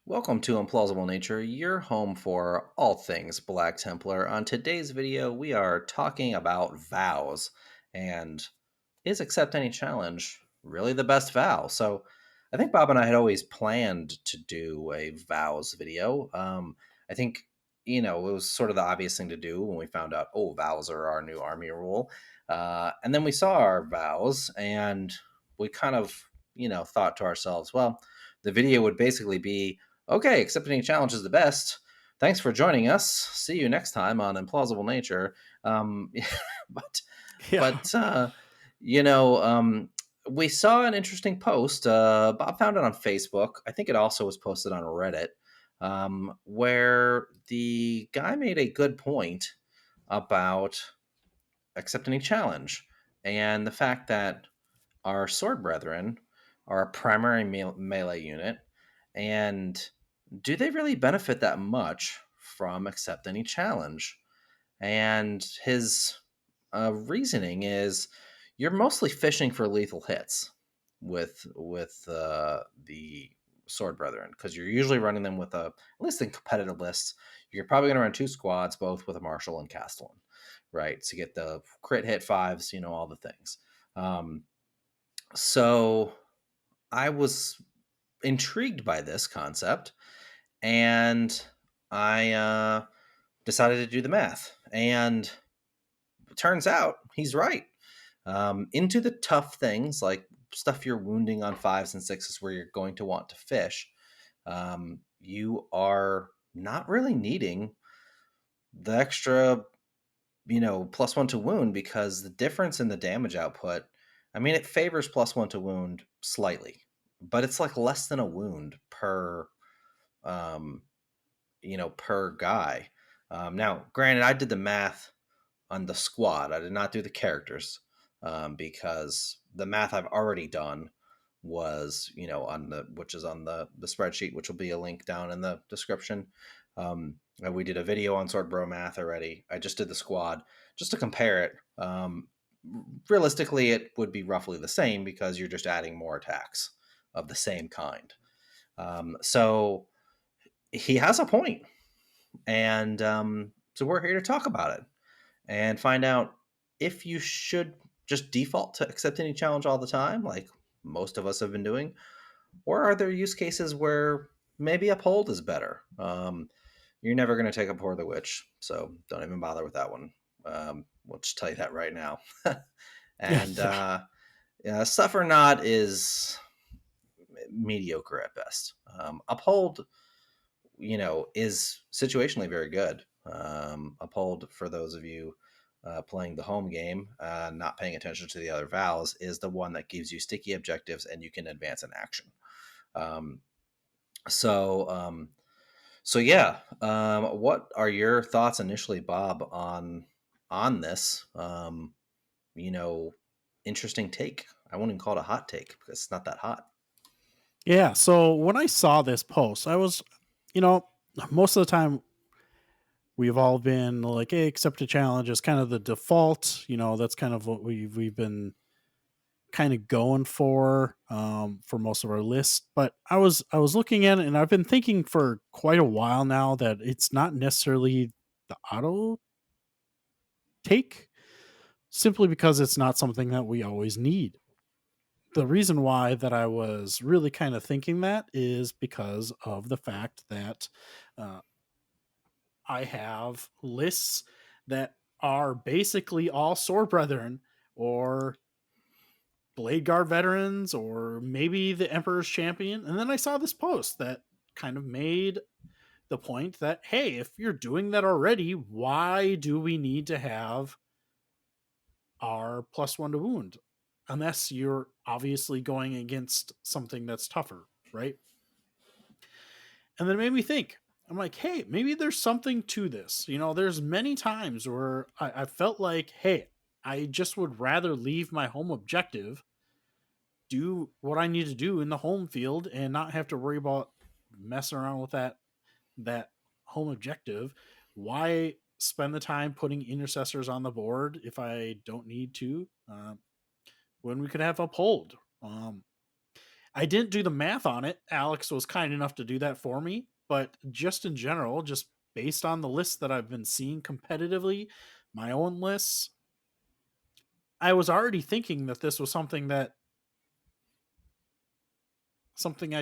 Welcome to Implausible Nature, your home for all things Black Templar. On today's video, we are talking about vows and is accept any challenge really the best vow? So, I think Bob and I had always planned to do a vows video. I think it was sort of the obvious thing to do when we found out, oh, vows are our new army rule, and then we saw our vows, and we kind of thought to ourselves, well, the video would basically be okay, accepting a challenge is the best. Thanks for joining us. See you next time on Implausible Nature. Um, but Yeah. but you know, um, we saw an interesting post. Bob found it on Facebook. I think it also was posted on Reddit, where the guy made a good point about accepting a challenge and the fact that our sword brethren are a primary melee unit, and do they really benefit that much from accept any challenge? And his reasoning is you're mostly fishing for lethal hits with the sword brethren because you're usually running them with at least in competitive lists, you're probably going to run two squads, both with a marshal and castellan, right, to get the crit hit fives, all the things. So I was intrigued by this concept, and I decided to do the math. And it turns out he's right. Into the tough things, like stuff you're wounding on fives and sixes where you're going to want to fish, you are not really needing the extra, plus one to wound, because the difference in the damage output, I mean, it favors plus one to wound slightly, but it's like less than a wound um, per guy. Now, granted, I did the math on the squad. I did not do the characters, because the math I've already done was, on which is on the spreadsheet, which will be a link down in the description. And we did a video on Sword Bro math already. I just did the squad just to compare it. Realistically, it would be roughly the same because you're just adding more attacks of the same kind. So he has a point, and so we're here to talk about it and find out if you should just default to accept any challenge all the time, like most of us have been doing, or are there use cases where maybe uphold is better? You're never going to take up Pour the Witch, so don't even bother with that one. We'll just tell you that right now. And Yeah. Suffer Not is mediocre at best. Uphold, is situationally very good. Uphold, for those of you playing the home game, not paying attention to the other vowels, is the one that gives you sticky objectives and you can advance an action. Um, so, um, so yeah. What are your thoughts initially, Bob, on this? You know, Interesting take. I wouldn't even call it a hot take because it's not that hot. Yeah. So when I saw this post, you know, most of the time we've all been like, hey, accept a challenge is kind of the default. That's kind of what we've been kind of going for most of our lists. But I was looking at it and I've been thinking for quite a while now that it's not necessarily the auto take, simply because it's not something that we always need. The reason why that I was really kind of thinking that is because of the fact that uh, I have lists that are basically all sword brethren or blade guard veterans or maybe the emperor's champion. And then I saw this post that kind of made the point that, hey, if you're doing that already, why do we need to have our plus one to wound? Unless you're obviously going against something that's tougher, right? And then it made me think. I'm like, hey, maybe there's something to this. There's many times where I felt like, hey, I just would rather leave my home objective, do what I need to do in the home field, and not have to worry about messing around with that home objective. Why spend the time putting intercessors on the board if I don't need to? When we could have uphold. I didn't do the math on it. Alex was kind enough to do that for me, but just in general, just based on the lists that I've been seeing competitively, my own lists, I was already thinking that this was something I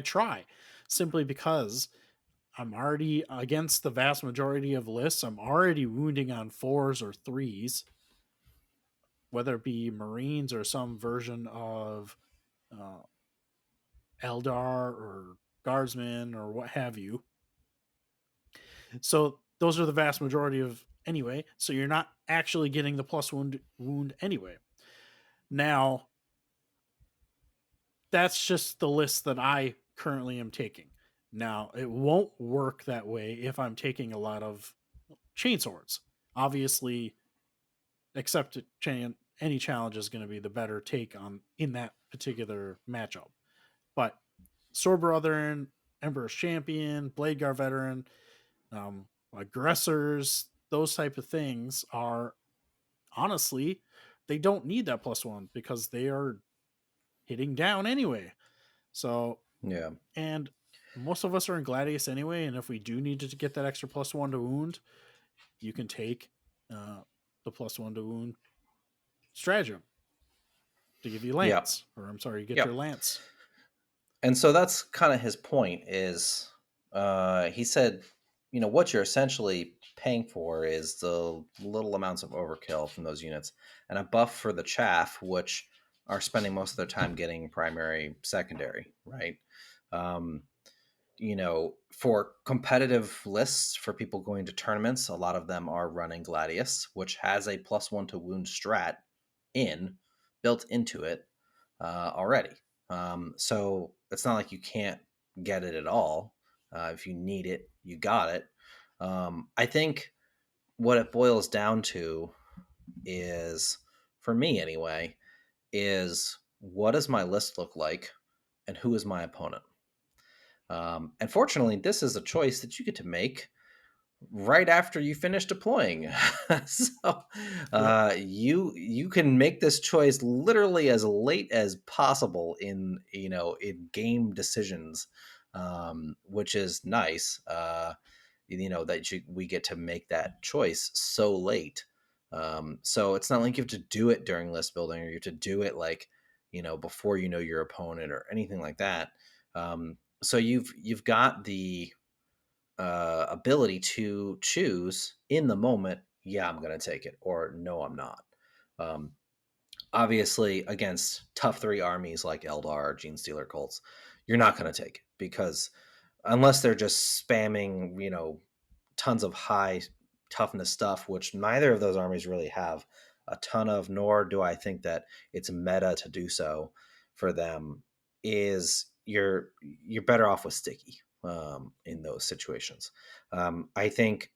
try simply because I'm already against the vast majority of lists. I'm already wounding on fours or threes, whether it be Marines or some version of uh, Eldar or Guardsmen or what have you. So those are the vast majority of anyway. So you're not actually getting the plus wound anyway. Now that's just the list that I currently am taking. Now it won't work that way if I'm taking a lot of chainswords. Obviously, accept any challenge is going to be the better take on in that particular matchup. But Sword Brethren, Emperor's Champion, Blade Guard Veteran, aggressors, those type of things are honestly they don't need that plus one because they are hitting down anyway. So Yeah. and most of us are in Gladius anyway, and if we do need to get that extra plus one to wound, you can take uh, the plus one to wound stratagem to give you Yeah. lance, or I'm sorry, you get your Yeah. lance. And so that's kind of his point is he said, what you're essentially paying for is the little amounts of overkill from those units and a buff for the chaff, which are spending most of their time getting primary, secondary, right? Um, for competitive lists, for people going to tournaments, a lot of them are running Gladius, which has a plus one to wound strat in built into it already. So it's not like you can't get it at all. If you need it, you got it. I think what it boils down to is, for me anyway, is what does my list look like and who is my opponent? And fortunately, this is a choice that you get to make right after you finish deploying. So Yep. you can make this choice literally as late as possible in game decisions, which is nice. We get to make that choice so late. So it's not like you have to do it during list building or you have to do it like before you know your opponent or anything like that. So you've got the ability to choose in the moment, yeah, I'm going to take it, or no, I'm not. Um, Obviously, against tough three armies like Eldar, Gene Stealer Cults, you're not going to take it because unless they're just spamming, tons of high toughness stuff, which neither of those armies really have a ton of, nor do I think that it's meta to do so for them, is you're better off with sticky in those situations. I think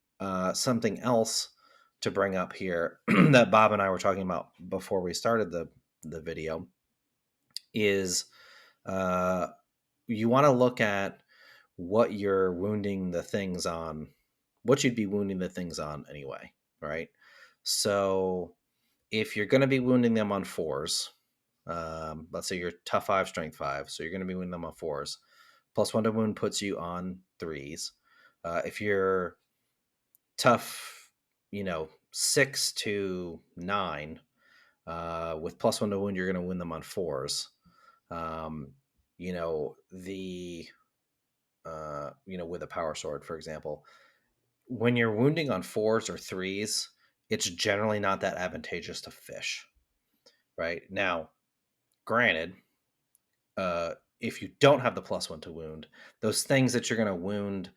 something else to bring up here that Bob and I were talking about before we started the video is uh, you want to look at what you're wounding the things on, what you'd be wounding the things on anyway, right? So if you're going to be wounding them on fours, let's say you're tough five, strength five, so you're going to be wounding them on fours. Plus one to wound puts you on threes. If you're tough, 6 to 9, with plus one to wound, you're going to win them on fours. Um, the with a power sword, for example, when you're wounding on fours or threes, it's generally not that advantageous to fish. Right now, granted, if you don't have the plus one to wound, those things that you're going to wound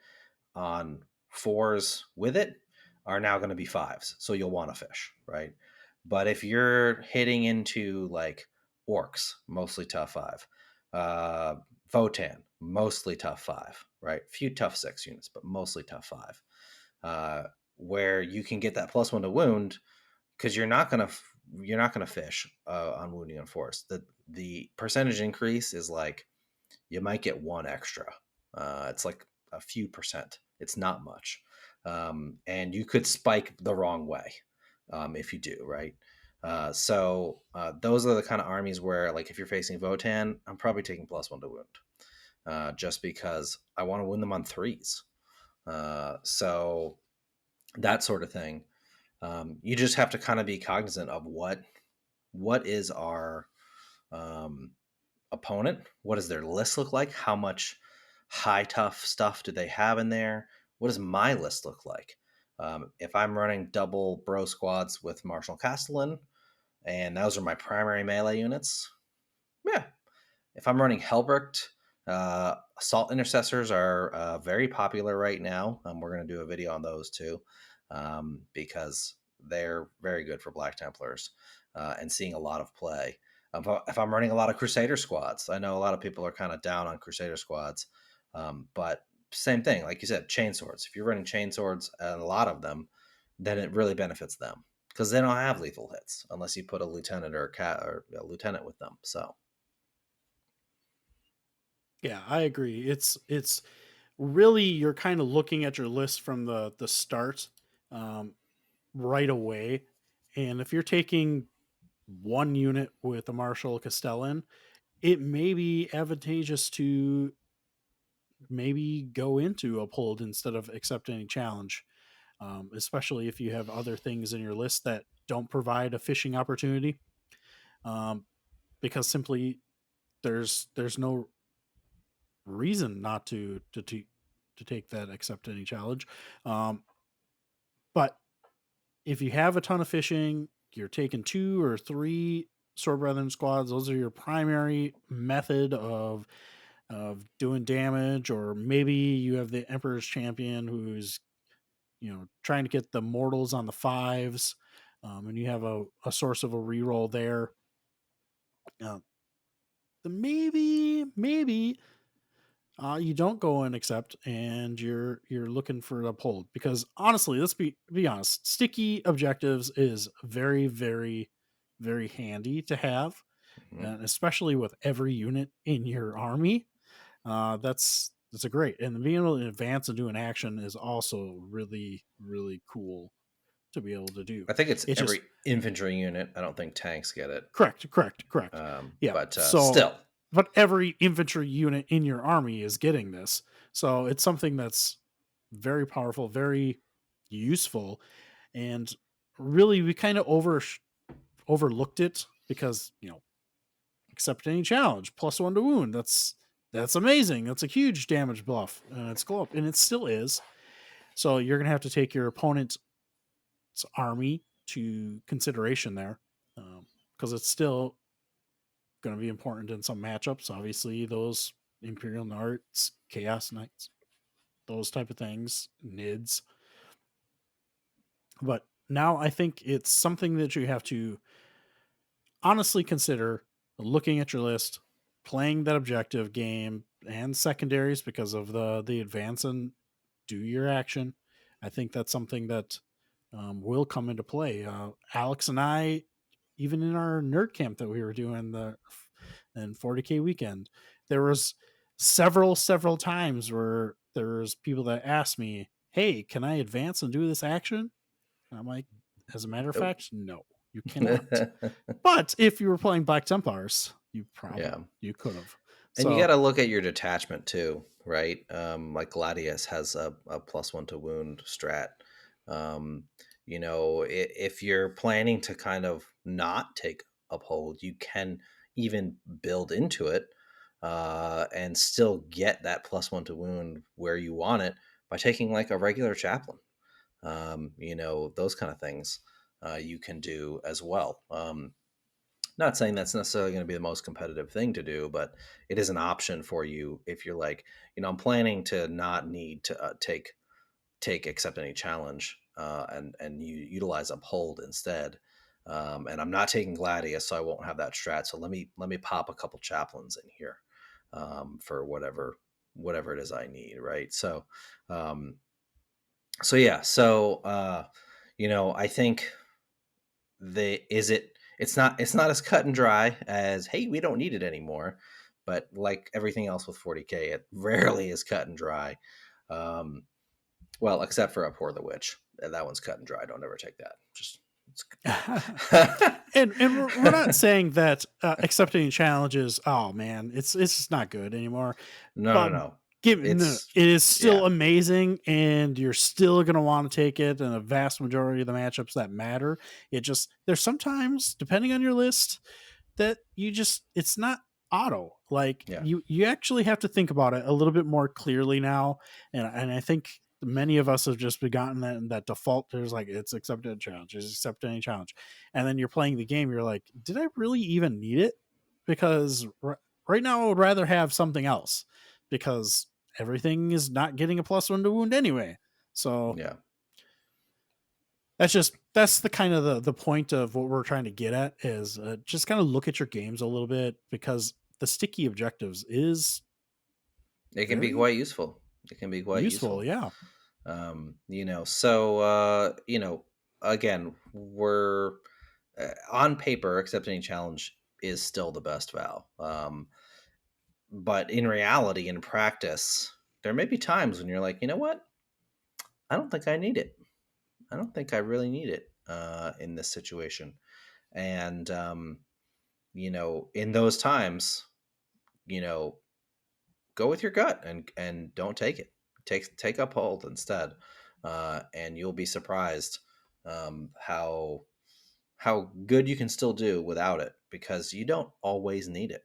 on fours with it are now going to be fives. So you'll want to fish, right? But if you're hitting into like orcs, mostly tough five, uh, Votan, mostly tough five, right? Few tough six units, but mostly tough five, uh, where you can get that plus one to wound because you're not gonna fish on wounding on force. The percentage increase is like you might get one extra. It's like a few percent. It's not much, and you could spike the wrong way if you do, right. Those are the kind of armies where, like, if you're facing Votan, I'm probably taking +1 to wound, just because I want to win them on threes. So that sort of thing. You just have to kind of be cognizant of what is our um, opponent. What does their list look like? How much high tough stuff do they have in there? What does my list look like? If I'm running double bro squads with Marshall Castellan, and those are my primary melee units, yeah. If I'm running Helbrecht, assault intercessors are very popular right now. We're going to do a video on those too, because they're very good for Black Templars, and seeing a lot of play. If I'm running a lot of Crusader squads, I know a lot of people are kind of down on Crusader squads, but same thing, like you said, chain swords. If you're running chain swords and a lot of them, then it really benefits them because they don't have lethal hits unless you put a lieutenant or a cat or a lieutenant with them. So. Yeah, I agree. It's really, you're kind of looking at your list from the start, um, right away. And if you're taking one unit with a Marshall Castellan, it may be advantageous to maybe go into uphold instead of accept any challenge, especially if you have other things in your list that don't provide a fishing opportunity, um, because simply there's no reason not to take that accept any challenge. Um, but if you have a ton of fishing, you're taking two or three sword brethren squads. Those are your primary method of doing damage, or maybe you have the Emperor's Champion who's trying to get the mortals on the fives, and you have a source of a reroll there. Uh, maybe you don't go and accept, and you're looking for an uphold, because honestly, let's be honest, sticky objectives is very, very, very handy to have, Mhm. and especially with every unit in your army. That's a great, and being able to advance and do an action is also really, really cool to be able to do. I think it's It's just every infantry unit. I don't think tanks get it. correct. Yeah. But So, still. but every infantry unit in your army is getting this. So it's something that's very powerful, very useful. And really, we kind of overlooked it because, accept any challenge, +1 to wound. That's amazing. That's a huge damage buff. And it's go up, and it still is. So you're going to have to take your opponent's army to consideration there, because it's still going to be important in some matchups. Obviously, those Imperial Knights, Chaos Knights, those type of things, NIDs. But now I think it's something that you have to honestly consider looking at your list, playing that objective game and secondaries because of the advance and do your action. I think that's something that will come into play. Alex and I, even in our nerd camp that we were doing the and 40K weekend, there was several times where there was people that asked me, "Hey, can I advance and do this action?" And I'm like, as a matter of Nope. fact, no, you cannot. But if you were playing Black Templars, Yeah. you could have. And you So got to look at your detachment too, right? Like Gladius has a +1 to wound strat. Um, if you're planning to kind of not take uphold, you can even build into it, and still get that +1 to wound where you want it by taking like a regular chaplain. Those kind of things you can do as well. Not saying that's necessarily going to be the most competitive thing to do, but it is an option for you if you're like, I'm planning to not need to take accept any challenge, and you utilize uphold instead. And I'm not taking Gladius, so I won't have that strat. So let me pop a couple chaplains in here, for whatever it is I need, right? Um, so yeah, I think it's not as cut and dry as, hey, we don't need it anymore, but like everything else with 40K, it rarely is cut and dry. um well, except for Abhor the Witch, and that one's cut and dry. Don't ever take that. Just And we're not saying that, accepting challenges, oh man, it's just not good anymore. No, no, But no. give no, It's it is yeah, still amazing, and you're still gonna wanna take it in a vast majority of the matchups that matter. It just there's sometimes, depending on your list, that you just it's not auto. Like, yeah, you actually have to think about it a little bit more clearly now, and I think many of us have just begotten that default. There's like, it's accepted a challenge, it's accept any challenge, and then you're playing the game. You're like, did I really even need it? Because right now I would rather have something else, because everything is not getting a +1 to wound anyway. So yeah. that's the kind of the point of what we're trying to get at is, just kind of look at your games a little bit, because the sticky objectives is It can be very quite useful. It can be quite useful. useful. Yeah. So again, we're on paper, accepting challenge is still the best Val. But in reality, in practice, there may be times when you're like, you know what? I don't think I need it. I don't think I really need it in this situation. And in those times, you know, go with your gut and don't take it. Take up hold instead, and you'll be surprised how good you can still do without it because you don't always need it.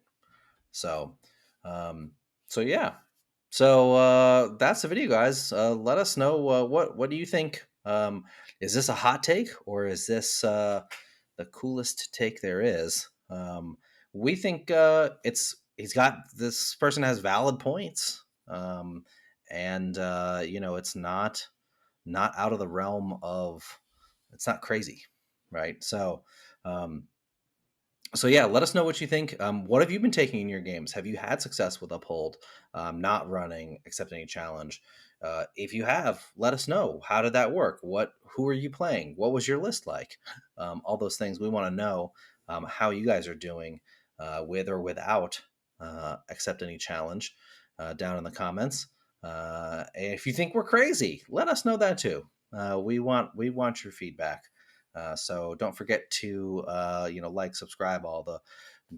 So, um, so yeah. So that's the video, guys. Let us know what do you think. Is this a hot take or is this the coolest take there is? We think it's he's got this person has valid points, and it's not out of the realm of it's not crazy, right? Um, so yeah, let us know what you think. What have you been taking in your games? Have you had success with Uphold, not running, accepting a challenge? If you have, let us know. How did that work? Who are you playing? What was your list like? All those things we want to know. How you guys are doing with or without accept any challenge down in the comments. And if you think we're crazy, let us know that too. We want your feedback. So don't forget to like, subscribe, all the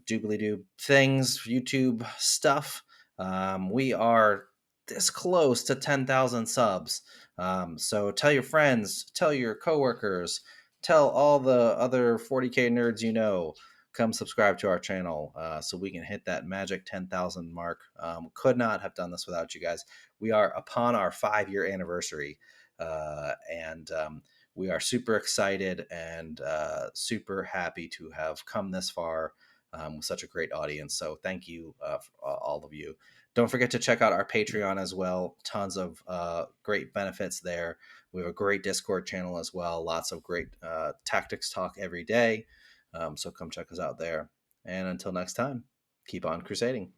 doobly doo things, YouTube stuff. We are this close to 10,000 subs. So tell your friends, tell your coworkers, tell all the other 40K nerds you know. Come subscribe to our channel so we can hit that magic 10,000 mark. Could not have done this without you guys. We are upon our 5-year anniversary, and we are super excited and super happy to have come this far with such a great audience. So thank you, all of you. Don't forget to check out our Patreon as well. Tons of great benefits there. We have a great Discord channel as well. Lots of great tactics talk every day. So come check us out there. And until next time, keep on crusading.